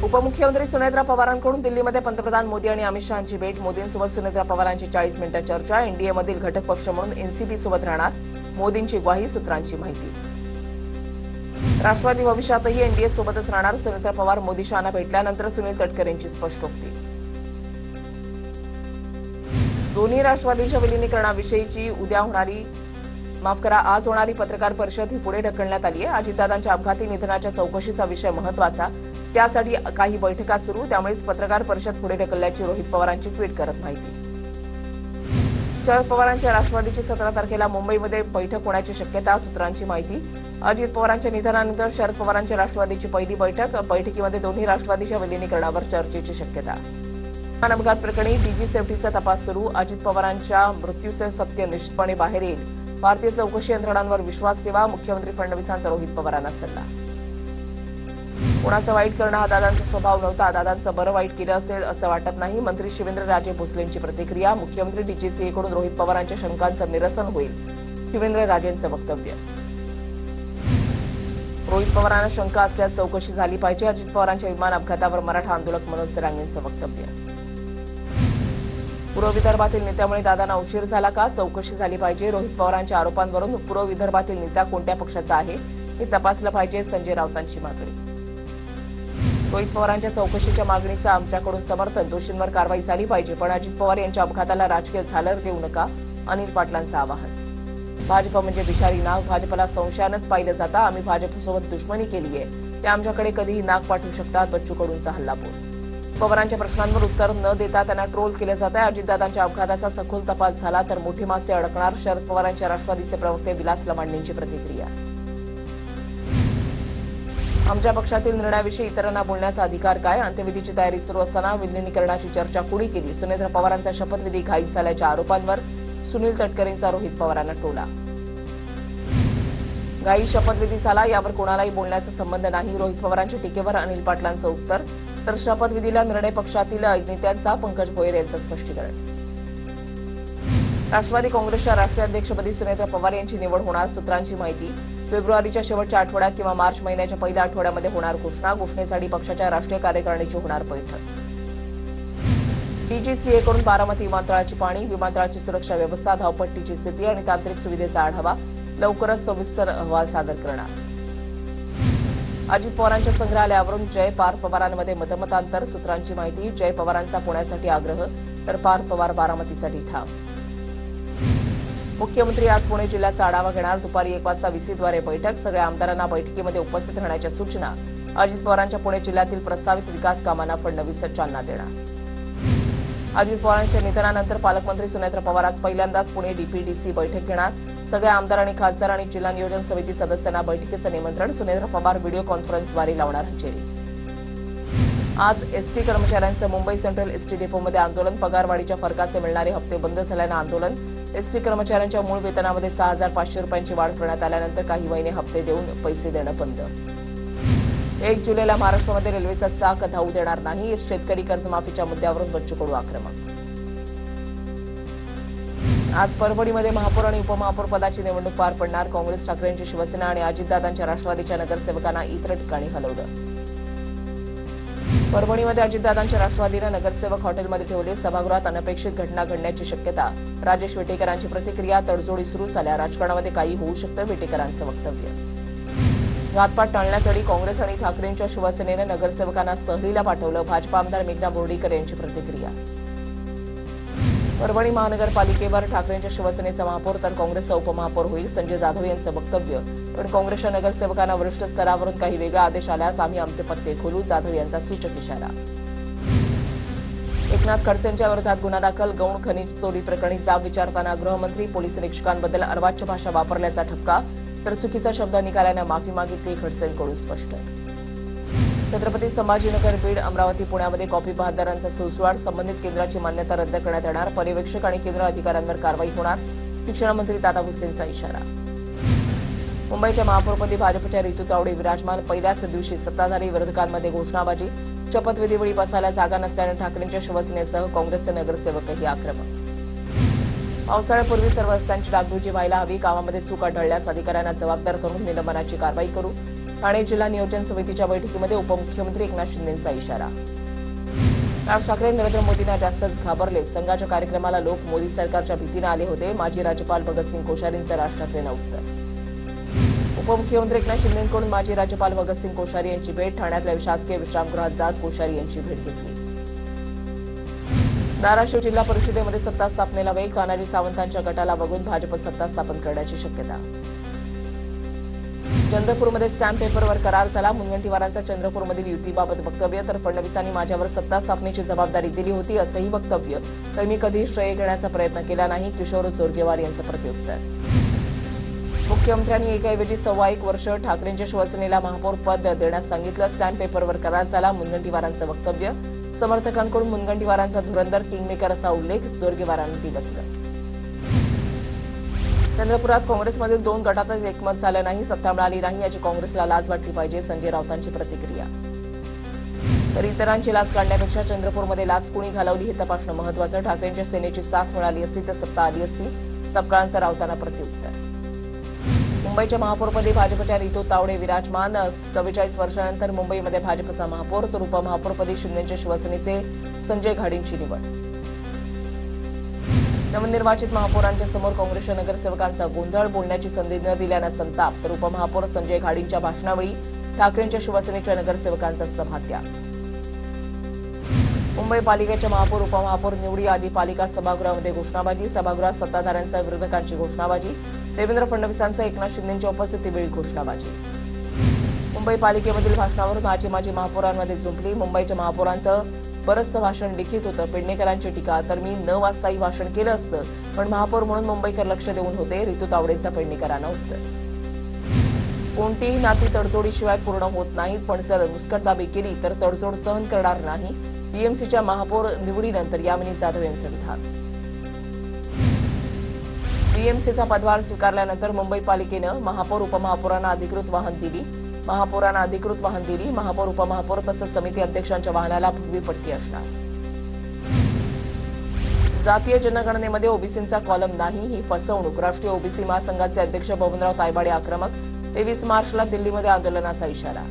उपमुख्यमंत्री सुनेत्रा पवारांकडून दिल्लीमध्ये पंतप्रधान मोदी आणि अमित शहांची भेट. मोदींसोबत सुनेत्रा पवारांची 40 मिनिटं चर्चा. एनडीएमधील घटक पक्ष म्हणून एनसीपी सोबत राहणार. मोदींची ग्वाही, सूत्रांची माहिती. राष्ट्रवादी भविष्यातही एनडीए सोबतच राहणार. सुनेत्रा पवार मोदी शहांना भेटल्यानंतर सुनील तटकरेंची स्पष्टोक्ती. दोन्ही राष्ट्रवादींच्या विलीनीकरणाविषयीची आज होणारी पत्रकार परिषद ही पुढे ढकलण्यात आली आहे. अजितदादांच्या अपघाती निधनाच्या चौकशीचा विषय महत्त्वाचा, त्यासाठी काही बैठका सुरू, त्यामुळेच पत्रकार परिषद पुढे ढकलल्याची रोहित पवारांची ट्विट करत माहिती. शरद पवारांच्या राष्ट्रवादीची 17 तारखेला मुंबईमध्ये बैठक होण्याची शक्यता, सूत्रांची माहिती. अजित पवारांच्या निधनानंतर शरद पवारांच्या राष्ट्रवादीची पहिली बैठकीमध्ये दोन्ही राष्ट्रवादीच्या विलीनीकरणावर चर्चेची शक्यता. अपघात प्रकरणी डीजी सेफ्टीचा तपास सुरू. अजित पवारांच्या मृत्यूचे सत्य निश्चितपणे बाहेर येईल. भारतीय चौकशी यंत्रणांवर विश्वास ठेवा, मुख्यमंत्री फडणवीसांचा रोहित पवारांना सल्ला. कोणाचं वाईट करणं हा दादांचा स्वभाव नव्हता. दादांचं बरं वाईट केलं असेल असं वाटत नाही. मंत्री शिवेंद्रराजे भोसलेंची प्रतिक्रिया. मुख्यमंत्री डीजीसीएकडून रोहित पवारांच्या शंकांचं निरसन होईल, शिवेंद्रराजेंचं वक्तव्य. रोहित पवारांना शंका असल्यास चौकशी झाली पाहिजे. अजित पवारांच्या विमान अपघातावर मराठा आंदोलक मनोज जरांगेंचं वक्तव्य. पूर्व विदर्भातील नेत्यामुळे दादांना उशीर झाला का? चौकशी झाली पाहिजे. रोहित पवारांच्या आरोपांवरून पूर्व विदर्भातील नेता कोणत्या पक्षाचा आहे हे तपासलं पाहिजे, संजय राऊतांची मागणी. रोहित पवारांच्या चौकशीच्या मागणीचं आमच्याकडून समर्थन. दोषींवर कारवाई झाली पाहिजे, पण अजित पवार यांच्या अपघाताला राजकीय झालर देऊ नका, अनिल पाटलांचं आवाहन. भाजप म्हणजे विषारी नाग. भाजपला संशयानंच पाहिलं जातं. आम्ही भाजपसोबत दुश्मनी केली आहे, ते आमच्याकडे कधीही नाक पाठवू शकतात. बच्चू कडूंचा हल्लाबोल. पवारांच्या प्रश्नांवर उत्तर न देता त्यांना ट्रोल केलं जात आहे. अजितदादांच्या अपघाताचा सखोल तपास झाला तर मोठे मासे अडकणार. शरद पवारांच्या राष्ट्रवादीचे प्रवक्ते विलास लमांडेंची प्रतिक्रिया. आमच्या पक्षातील निर्णयाविषयी इतरांना बोलण्याचा अधिकार काय? अंत्यविधीची तयारी सुरू असताना विलीनीकरणाची चर्चा कुणी केली? सुनेत्रा पवारांचा शपथविधी घाईत झाल्याच्या आरोपांवर सुनील तटकरेंचा रोहित पवारांना टोला. घाई शपथविधी झाला यावर कोणालाही बोलण्याचा संबंध नाही. रोहित पवारांच्या टीकेवर अनिल पाटलांचं उत्तर. तर शपथविधीला निर्णय पक्षातील नेत्यांचा पंकज भोयर यांचं स्पष्टीकरण. राष्ट्रवादी काँग्रेसच्या राष्ट्रीय अध्यक्षपदी सुनेत्रा पवार यांची निवड होणार, सूत्रांची माहिती. फेब्रुवारीच्या शेवटच्या आठवड्यात किंवा मार्च महिन्याच्या पहिल्या आठवड्यामध्ये होणार घोषणा. घोषणेसाठी पक्षाच्या राष्ट्रीय कार्यकारिणीची होणार बैठक. डीजीसीएकडून बारामती विमानतळाची पाहणी. विमानतळाची सुरक्षा व्यवस्था, धावपट्टीची स्थिती आणि तांत्रिक सुविधेचा आढावा. लवकरच सविस्तर अहवाल सादर करणार. अजित पवारांच्या संग्रहालयावरून जय पार्थ पवारांमध्ये मतमतांतर, सूत्रांची माहिती. जय पवारांचा पुण्यासाठी आग्रह, तर पार्थ पवार बारामतीसाठी ठाम. मुख्यमंत्री आज पुणे जिल्ह्याचा आढावा घेणार. दुपारी 1 वाजता व्हीसीद्वारे बैठक. सगळ्या आमदारांना बैठकीमध्ये उपस्थित राहण्याच्या सूचना. अजित पवारांच्या पुणे जिल्ह्यातील प्रस्तावित विकास कामांना फडणवीस चालना देणार. अजित पवारांच्या निधनानंतर पालकमंत्री सुनेत्रा पवार आज पहिल्यांदाच पुणे डीपीडीसी बैठक घेणार. सगळ्या आमदार आणि खासदार आणि जिल्हा नियोजन समिती सदस्यांना बैठकीचं निमंत्रण. सुनेत्रा पवार व्हिडिओ कॉन्फरन्सद्वारे लावणार हजेरी. आज एसटी कर्मचाऱ्यांचं मुंबई सेंट्रल एसटी डेपोमध्ये आंदोलन. पगारवाढीच्या फरकाचे मिळणारे हप्ते बंद झाल्यानं आंदोलन. एसटी कर्मचाऱ्यांच्या मूळ वेतनामध्ये 6,500 रुपयांची वाढ करण्यात आल्यानंतर काही महिने हप्ते देऊन पैसे देणं बंद. 1 जुलैला महाराष्ट्रामध्ये रेल्वेचा चाक धावू देणार नाही. शेतकरी कर्जमाफीच्या मुद्द्यावरून बच्चू कडू आक्रमक. आज परभणीमध्ये महापौर आणि उपमहापौर पदाची निवडणूक पार पडणार. काँग्रेस, ठाकरेंची शिवसेना आणि अजितदादांच्या राष्ट्रवादीच्या नगरसेवकांना इतर ठिकाणी हलवलं. परभणीमध्ये अजितदादांच्या राष्ट्रवादीनं नगरसेवक हॉटेलमध्ये ठेवले. सभागृहात अनपेक्षित घटना घडण्याची शक्यता. राजेश विटेकरांची प्रतिक्रिया. तडजोडी सुरू झाल्या. राजकारणामध्ये काही होऊ शकतं, विटेकरांचं वक्तव्य. घातपात टाळण्यासाठी काँग्रेस आणि ठाकरेंच्या शिवसेनेनं नगरसेवकांना सहलीला पाठवलं. भाजप आमदार मेघना बोर्डीकर यांची प्रतिक्रिया. परभणी महानगरपालिकेवर ठाकरेंच्या शिवसेनेचा महापौर तर काँग्रेसचा उपमहापौर होईल, संजय जाधव यांचं वक्तव्य. पण काँग्रेसच्या नगरसेवकांना वरिष्ठ स्तरावरून काही वेगळा आदेश आल्यास आम्ही आमचे पत्ते खोलू, जाधव यांचा सूचक इशारा. एकनाथ खडसेंच्या विरोधात गुन्हा दाखल. गौण खनिज चोरी प्रकरणी जाब विचारताना गृहमंत्री पोलीस निरीक्षकांबद्दल अर्वाच्य भाषा वापरल्याचा ठपका, तर चुकीचा शब्द निघाल्यानं माफी मागितली. खडसेंकडून स्पष्ट. छत्रपती संभाजीनगर, बीड, अमरावती, पुण्यामध्ये कॉपी बहाद्दारांचा सुळसुळाट. संबंधित केंद्राची मान्यता रद्द करण्यात येणार. पर्यवेक्षक आणि केंद्र अधिकाऱ्यांवर कारवाई होणार. शिक्षण मंत्री दादा भुसेंचा इशारा. मुंबईच्या महापौरपदी भाजपच्या रितू तावडे विराजमान. पहिल्याच दिवशी सत्ताधारी विरोधकांमध्ये घोषणाबाजी. शपथविधीवेळी बसायला जागा नसल्यानं ठाकरेंच्या शिवसेनेसह काँग्रेसचे नगरसेवकही आक्रमक. पावसाळ्यापूर्वी सर्व रस्त्यांची डागडुजी व्हायला हवी. कामामध्ये चूक आढळल्यास अधिकाऱ्यांना जबाबदार धरून निलंबनाची कारवाई करू. ठाणे जिल्हा नियोजन समितीच्या बैठकीमध्ये उपमुख्यमंत्री एकनाथ शिंदेंचा इशारा. राज ठाकरे नरेंद्र मोदींना जास्तच घाबरले. संघाच्या कार्यक्रमाला लोक मोदी सरकारच्या भीतीने आले होते. माजी राज्यपाल भगतसिंग कोश्यारींचं राज ठाकरेंना उत्तर. उपमुख्यमंत्री एकनाथ शिंदेंकडून माजी राज्यपाल भगतसिंग कोश्यारी यांची भेट. ठाण्यातल्या शासकीय विश्रामगृहात जात कोश्यारी यांची भेट घेतली. धाराशिव जिल्हा परिषदेमध्ये सत्ता स्थापनेला वेग. तानाजी सावंतांच्या गटाला वगळून भाजप सत्ता स्थापन करण्याची शक्यता. चंद्रपूरमध्ये स्टॅम्प पेपरवर करार झाला. मुनगंटीवारांचा चंद्रपूरमधील युतीबाबत वक्तव्य. तर फडणवीसांनी माझ्यावर सत्ता स्थापनेची जबाबदारी दिली होती असंही वक्तव्य. तर मी कधी श्रेय घेण्याचा प्रयत्न केला नाही. किशोर जोरगेवार यांचं प्रत्युत्तर. मुख्यमंत्र्यांनी एकाऐवजी 1.25 वर्ष ठाकरेंच्या शिवसेनेला महापौर पद देण्यास सांगितलं. स्टॅम्प पेपरवर करार झाला. मुनगंटीवारांचं वक्तव्य. समर्थकांकडून मुनगंटीवारांचा धुरंधर किंगमेकर असा उल्लेख. जोरगेवारांनी दिवसलं. चंद्रपुरात काँग्रेसमधील 2 गटातच एकमत झालं नाही. सत्ता मिळाली नाही याची काँग्रेसला लाज वाटली पाहिजे. संजय राऊतांची प्रतिक्रिया. तर इतरांची लाच काढण्यापेक्षा चंद्रपूरमध्ये लाच कुणी घालवली हे तपासणं महत्त्वाचं. ठाकरेंच्या सेनेची साथ मिळाली असती तर सत्ता आली असती. सपकाळांचं राऊतांना प्रत्युत्तर. मुंबईच्या महापौरपदी भाजपच्या रितू तावडे विराजमान. 44 वर्षांनंतर मुंबईमध्ये भाजपचा महापौर. तर उपमहापौरपदी शिंदेच्या शिवसेनेचे संजय घाडींची निवड. नवनिर्वाचित महापौरांच्या समोर काँग्रेसच्या नगरसेवकांचा गोंधळ. बोलण्याची संधी न दिल्यानं संताप. तर उपमहापौर संजय घाडींच्या भाषणावेळी ठाकरेंच्या शिवसेनेच्या नगरसेवकांचा सभात्याग. मुंबई पालिकेच्या महापौर उपमहापौर निवडी आदी पालिका सभागृहामध्ये घोषणाबाजी. सभागृहात सत्ताधाऱ्यांसह विरोधकांची घोषणाबाजी. देवेंद्र फडणवीसांसह एकनाथ शिंदेंच्या उपस्थितीवेळी घोषणाबाजी. मुंबई पालिकेमधील भाषणावरून माजी महापौरांमध्ये जुंपली. मुंबईच्या महापौरांचं बरंचसं भाषण लिखित होतं. पेडणेकरांची टीका. तर मी न वाचताही भाषण केलं असतं पण महापौर म्हणून मुंबईकर लक्ष देऊन होते. रितू तावडेंचा पेडणेकरांना उत्तर. कोणतीही नाती तडजोडीशिवाय पूर्ण होत नाहीत पण जर मुस्कटदाबी केली तर तडजोड सहन करणार नाही. बीएमसीच्या महापौर निवडीनंतर यामिनी जाधव यांचं विधान. बीएमसीचा पदभार स्वीकारल्यानंतर मुंबई पालिकेनं महापौर उपमहापौरांना अधिकृत वाहन दिली. महापौर उपमहापौर तसंच समिती अध्यक्षांच्या वाहनाला भगवी पट्टी असणार. जातीय जनगणनेमध्ये ओबीसींचा कॉलम नाही ही फसवणूक. राष्ट्रीय ओबीसी महासंघाचे अध्यक्ष बबनराव तायवाडे आक्रमक. 23 मार्चला दिल्लीमध्ये आंदोलनाचा इशारा.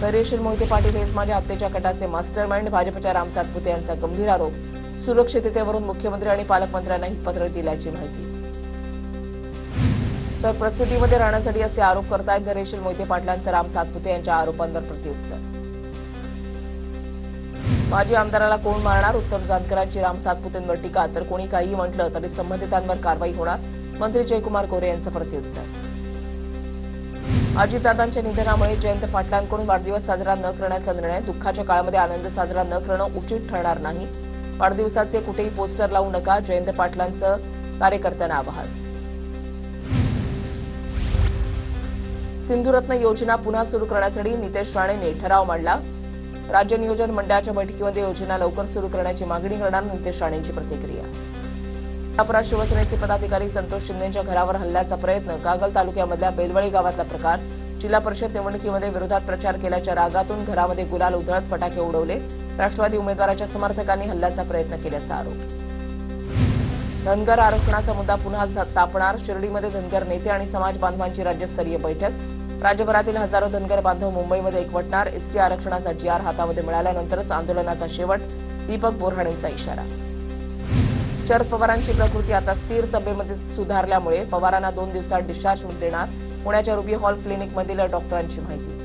धैर्यशील मोहिते पाटील हेच माझ्या हत्येच्या कटाचे मास्टरमाइंड. भाजपच्या राम सातपुते यांचा गंभीर आरोप. सुरक्षिततेवरून मुख्यमंत्री आणि पालकमंत्र्यांनाही पत्र दिल्याची माहिती. तर प्रसिद्धीमध्ये राहण्यासाठी असे आरोप करतायत धैर्यशील मोहिते पाटलांचं राम सातपुते यांच्या आरोपांवर प्रत्युत्तर. माजी आमदाराला कोण मारणार. उत्तम जानकरांची राम सातपुतेंवर टीका. तर कोणी काहीही म्हटलं तरी संबंधितांवर कारवाई होणार. मंत्री जयकुमार गोरे यांचं प्रत्युत्तर. अजितदादांच्या निधनामुळे जयंत पाटलांकडून वाढदिवस साजरा न करण्याचा निर्णय. दुःखाच्या काळामध्ये आनंद साजरा न करणं उचित ठरणार नाही. वाढदिवसाचे कुठेही पोस्टर लावू नका. जयंत पाटलांचं कार्यकर्त्यांना आवाहन. सिंधुरत्न योजना पुन्हा सुरू करण्यासाठी नितेश राणेंनी ठराव मांडला. राज्य नियोजन मंडळाच्या बैठकीमध्ये योजना लवकर सुरू करण्याची मागणी करणार. नितेश राणेंची प्रतिक्रिया. अपराध शिवसेनेचे पदाधिकारी संतोष शिंदेंच्या घरावर हल्ल्याचा प्रयत्न. कागल तालुक्यामधल्या बेलवळी गावातला प्रकार. जिल्हा परिषद निवडणुकीमध्ये विरोधात प्रचार केल्याच्या रागातून घरामध्ये गुलाल उधळत फटाके उडवले. राष्ट्रवादी उमेदवाराच्या समर्थकांनी हल्ल्याचा प्रयत्न केल्याचा आरोप. धनगर आरक्षणाचा मुद्दा पुन्हा तापणार. शिर्डीमध्ये धनगर नेते आणि समाज बांधवांची राज्यस्तरीय बैठक. राज्यभरातील हजारो धनगर बांधव मुंबईमध्ये एकवटणार. एसटी आरक्षणाचा GR हातामध्ये मिळाल्यानंतरच आंदोलनाचा शेवट. दीपक बोरहाणेंचा इशारा. शरद पवारांची प्रकृती आता स्थिर. तब्येतीमध्ये सुधारल्यामुळे पवारांना 2 दिवसात डिस्चार्ज देणार. पुण्याच्या रुबी हॉल क्लिनिकमधील डॉक्टरांची माहिती.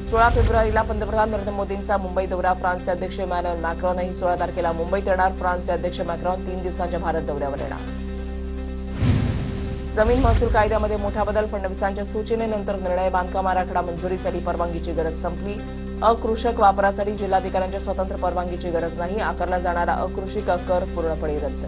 16 फेब्रुवारीला पंतप्रधान नरेंद्र मोदींचा मुंबई दौरा. फ्रान्सचे अध्यक्ष इमॅन्युएल मॅक्रॉनही 16 तारखेला मुंबईत येणार. फ्रान्सचे अध्यक्ष मॅक्रॉन 3 दिवसांच्या भारत दौऱ्यावर येणार. जमीन महसूल कायद्यामध्ये मोठा बदल. फडणवीसांच्या सूचनेनंतर निर्णय. बांधकाम आराखडा मंजुरीसाठी परवानगीची गरज संपली. अकृषक वापरासाठी जिल्हाधिकाऱ्यांच्या स्वतंत्र परवानगीची गरज नाही. आकारला जाणारा अकृषिक कर पूर्णपणे रद्द.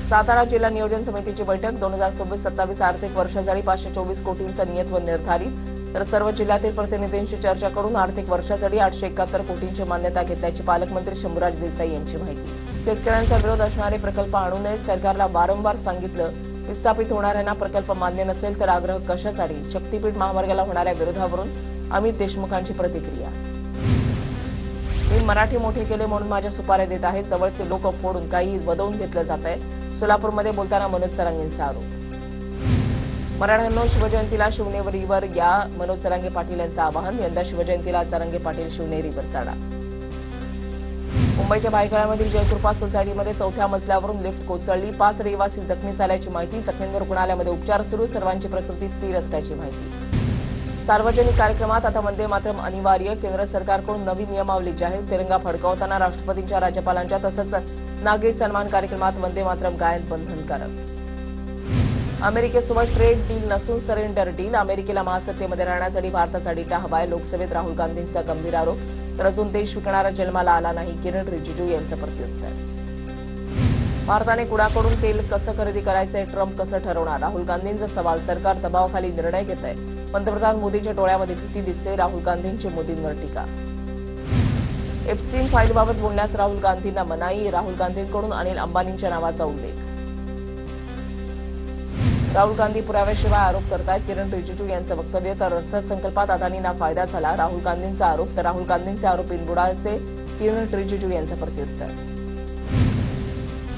सातारा जिल्हा नियोजन समितीची बैठक. 2026-27 आर्थिक वर्षासाठी 524 कोटींचं नियत निर्धारित. तर सर्व जिल्ह्यातील प्रतिनिधींशी चर्चा करून आर्थिक वर्षासाठी 871 कोटींची मान्यता घेतल्याची पालकमंत्री शंभूराज देसाई यांची माहिती. शेतकऱ्यांचा विरोध असणारे प्रकल्प आणू नये. सरकारला वारंवार सांगितलं. विस्थापित होणाऱ्यांना प्रकल्प मान्य नसेल तर आग्रह कशासाठी. शक्तीपीठ महामार्गाला होणाऱ्या विरोधावरून अमित देशमुखांची प्रतिक्रिया. मी मराठी मोठे केले म्हणून माझ्या सुपाऱ्या देत आहेत. जवळचे लोक फोडून काही वदवून घेतलं जात आहे. सोलापूरमध्ये बोलताना मनोज सरांगींचा आरोप. मराठ्यांनो, शिवजयंतीला शिवनेरीवर या, मनोज जरांगे पाटील यांचं आवाहन. यंदा शिवजयंतीला जरांगे पाटील शिवनेरीवर जाणार. मुंबईच्या भायखळ्यामधील जयकृपा सोसायटीमध्ये 4थ्या मजल्यावरून लिफ्ट कोसळली. 5 रहिवासी जखमी झाल्याची माहिती. जखमींवर रुग्णालयामध्ये उपचार सुरू. सर्वांची प्रकृती स्थिर असल्याची माहिती. सार्वजनिक कार्यक्रमात आता वंदे मातरम अनिवार्य. केंद्र सरकारकडून नवी नियमावली जाहीर. तिरंगा फडकावताना राष्ट्रपतींच्या, राज्यपालांच्या तसंच नागरी सन्मान कार्यक्रमात वंदे मातरम गायन बंधनकारक. अमेरिकेसोबत ट्रेड डील नसून सरेंडर डील. अमेरिकेला महासत्तेमध्ये राहण्यासाठी भारताचा डिटा हवाय. लोकसभेत राहुल गांधींचा गंभीर आरोप. तर अजून देश विकणारा जन्माला आला नाही. किरण रिजिजू यांचं प्रत्युत्तर. भारताने कुडाकडून तेल कसं खरेदी करायचंय, ट्रम्प कसं ठरवणार, राहुल गांधींचा सवाल. सरकार दबावाखाली निर्णय घेत आहे. पंतप्रधान मोदींच्या डोळ्यामध्ये भीती दिसते. राहुल गांधींची मोदींवर टीका. एप्स्टीन फाईलबाबत बोलण्यास राहुल गांधींना मनाई. राहुल गांधींकडून अनिल अंबानींच्या नावाचा उल्लेख. राहुल गांधी पुराव्याशिवाय आरोप करतायत. किरण रिजिजू यांचं वक्तव्य. तर अर्थसंकल्पात अदानींना फायदा झाला, राहुल गांधींचा आरोप. तर राहुल गांधींचे आरोप बिनबुडाचे. किरण रिजिजू यांचं प्रत्युत्तर.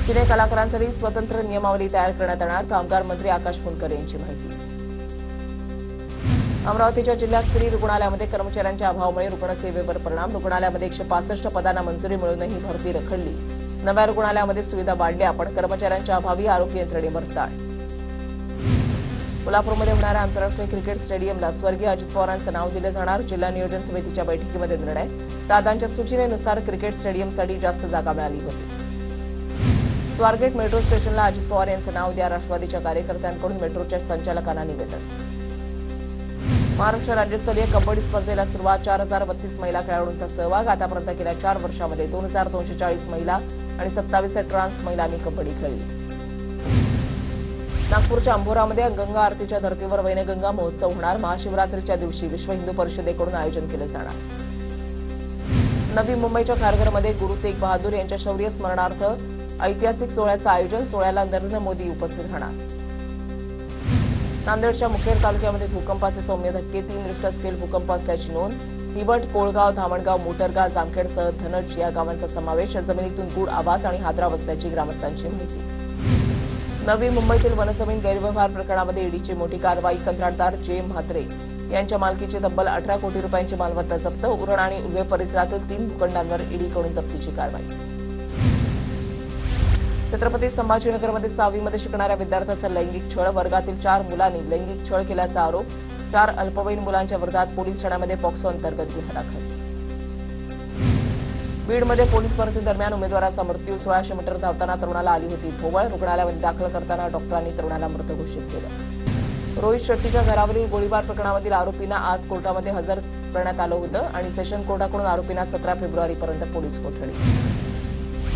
सिने कलाकारांसाठी स्वतंत्र नियमावली तयार करण्यात येणार. कामगार मंत्री आकाश फुंडकर यांची माहिती. अमरावतीच्या जिल्हा स्त्री रुग्णालयामध्ये कर्मचाऱ्यांच्या अभावामुळे रुग्णसेवेवर परिणाम. रुग्णालयामध्ये 165 पदांना मंजुरी मिळूनही भरती रखडली. नव्या रुग्णालयामध्ये सुविधा वाढल्या, पण कर्मचाऱ्यांच्या अभावी आरोग्य यंत्रणेवर ताण. कोल्हापूरमध्ये होणाऱ्या आंतरराष्ट्रीय क्रिकेट स्टेडियमला स्वर्गीय अजित पवारांचं नाव दिलं जाणार. जिल्हा नियोजन समितीच्या बैठकीमध्ये निर्णय. दादांच्या सूचनेनुसार क्रिकेट स्टेडियमसाठी जास्त जागा मिळाली होती. स्वारगेट मेट्रो स्टेशनला अजित पवार यांचं नाव द्या. राष्ट्रवादीच्या कार्यकर्त्यांकडून मेट्रोच्या संचालकांना निवेदन. महाराष्ट्र राज्यस्तरीय कबड्डी स्पर्धेला सुरुवात. 4032 महिला खेळाडूंचा सहभाग. आतापर्यंत गेल्या 4 वर्षांमध्ये 2240 महिला आणि 27 ट्रान्स महिलांनी कबड्डी खेळली. नागपूरच्या अंभोरामध्ये गंगा आरतीच्या धर्तीवर वैनगंगा महोत्सव होणार. महाशिवरात्रीच्या दिवशी विश्व हिंदू परिषदेकडून आयोजन केलं जाणार. नवी मुंबईच्या खारघरमध्ये गुरु तेग बहादूर यांच्या शौर्य स्मरणार्थ ऐतिहासिक सोहळ्याचं आयोजन. सोहळ्याला नरेंद्र मोदी उपस्थित राहणार. नांदेडच्या मुखेड तालुक्यामध्ये भूकंपाचे सौम्य धक्के. 3 रिश्टर स्केल भूकंप असल्याची नोंद. हिबट, कोळगाव, धामणगाव, मोटरगाव, जामखेडसह धनट या गावांचा समावेश. जमिनीतून गूढ आवाज आणि हादरा बसल्याची ग्रामस्थांची माहिती. नवी मुंबईतील वनजमीन गैरव्यवहार प्रकरणामध्ये ईडीची मोठी कारवाई. कंत्राटदार जे म्हात्रे यांच्या मालकीची तब्बल 18 कोटी रुपयांची मालमत्ता जप्त. उरण आणि उल्वे परिसरातील 3 भूखंडांवर ईडीकडून जप्तीची कारवाई. छत्रपती संभाजीनगरमध्ये 6वीमध्ये शिकणाऱ्या विद्यार्थ्याचा लैंगिक छळ. वर्गातील 4 मुलांनी लैंगिक छळ केल्याचा आरोप. 4 अल्पवयीन मुलांच्या विरोधात पोलीस ठाण्यामध्ये पॉक्सो अंतर्गत गुन्हा दाखल. बीडमध्ये पोलीस भरती दरम्यान उमेदवाराचा मृत्यू. 1600 मीटर धावताना तरुणाला आली होती भोवळ. रुग्णालयामध्ये दाखल करताना डॉक्टरांनी तरुणाला मृत घोषित केलं. रोहित शेट्टीच्या घरावरील गोळीबार प्रकरणामधील आरोपींना आज कोर्टामध्ये हजर करण्यात आलं होतं आणि सेशन कोर्टाकडून आरोपींना 17 फेब्रुवारीपर्यंत पोलीस कोठडी.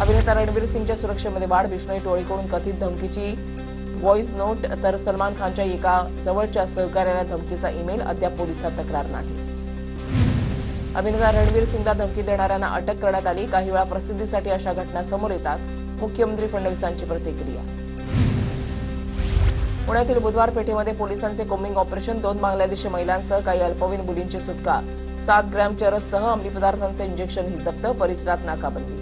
अभिनेता रणवीर सिंगच्या सुरक्षेमध्ये वाढ. बिश्नोई टोळीकडून कथित धमकीची व्हॉइस नोट. तर सलमान खानच्या एका जवळच्या सहकार्याला धमकीचा ईमेल. अद्याप पोलिसात तक्रार नाही. अभिनेता रणवीर सिंगला धमकी देणाऱ्यांना अटक करण्यात आली. काही वेळा प्रसिद्धीसाठी अशा घटना समोर येतात. मुख्यमंत्री फडणवीसांची प्रतिक्रिया. पुण्यातील बुधवार पेठेमध्ये पोलिसांचे कोम्बिंग ऑपरेशन. 2 बांगलादेशी महिलांसह काही अल्पवयीन मुलींची सुटका. 7 ग्रॅम चरससह अंमली पदार्थांचे इंजेक्शन ही जप्त. परिसरात नाकाबंदी.